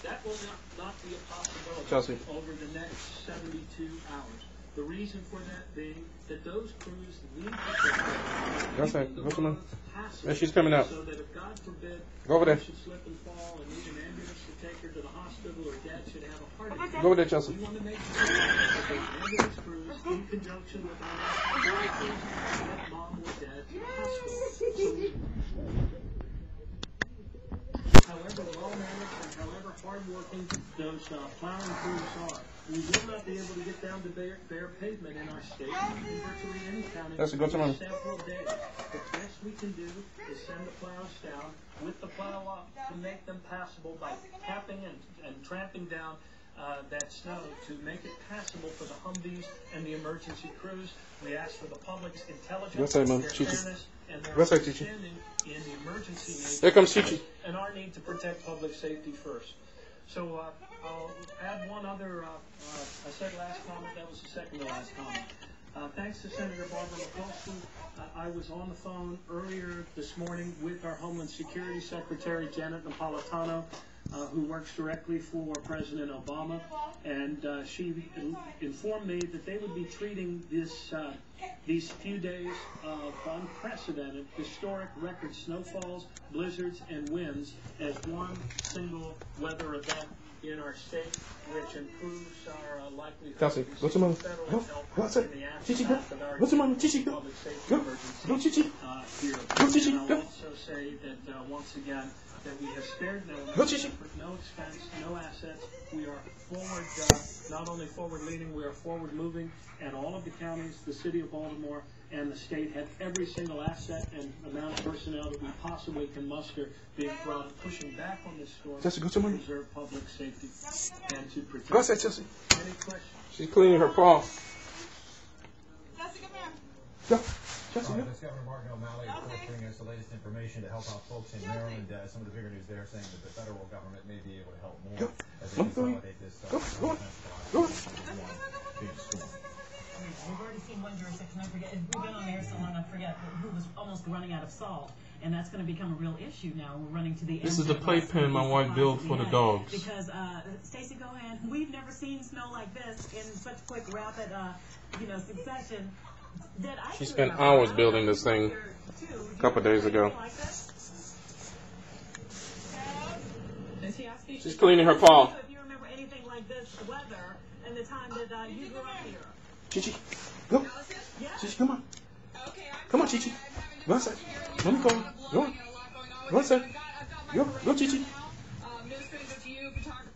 That will not be a possibility Chelsea. over the next 72 hours. The reason for that being that those crews need to go to mom. Yeah, she's coming out. So that if God forbid go over there. Should slip and fall and need an ambulance to take her to the hospital, or dad should have a heart attack. Go over there, Chelsea. We want to make sure that the ambulance crews, in conjunction with our national crews, get mom or dad to the hospital. However well-managed and however hard-working those plowing crews are, we will not be able to get down to bare pavement in our state, in virtually any county, for several days. The best we can do is send the plows down with the plow up to make them passable by tapping and tramping down that snow to make it passable for the Humvees and the emergency crews. We ask for the public's intelligence, their fairness, and their understanding in the emergency needs. Here comes Chichi. And our need to protect public safety first. So I'll add one other, I said last comment, that was the second to last comment. Thanks to Senator Barbara Mikulski, I was on the phone earlier this morning with our Homeland Security Secretary, Janet Napolitano, who works directly for President Obama, and she informed me that they would be treating these few days of unprecedented, historic record snowfalls, blizzards, and winds as one single weather event in our state, which improves our likelihood Chelsea, go to mom. Go outside. Chichi, go. Go to mom. Chichi, go. Go. Go, Chichi. Here. Go, Chichi, and I'll go. also say that once again, that we have spared no Chichi. no expense, no assets. We are forward, not only forward-leaning, we are forward-moving, and all of the counties, the city of Baltimore, and the state have every single asset and amount of personnel that we possibly can muster being brought pushing back on this storm Chelsea, go to to mom. preserve public safety and to protect. Go outside, Chelsea. Any questions? She's cleaning her paw. Jessica, ma'am. Go. Chelsea, go. This Governor Martin O'Malley, of course, bringing us the latest information to help out folks in Maryland. Some of the bigger news there saying that the federal government may be able to help more as they consolidate this. Go. Big storm. We've already seen one jurisdiction, I forget, we've been on air so long, I forget, who was almost running out of salt. And that's going to become a real issue now. We're running to the end. This is the playpen my wife built for the dogs. Because, Stacy, go ahead. We've never seen snow like this in such quick, rapid, succession. She spent hours building this thing a couple days ago. She's cleaning her paw. If you remember anything like this weather and the time that you grew up here. Chichi, go. Chichi, come on. Come on, Chichi. Go outside. Let me go. Go on. Go outside. Go, Chichi. News to you, photographer.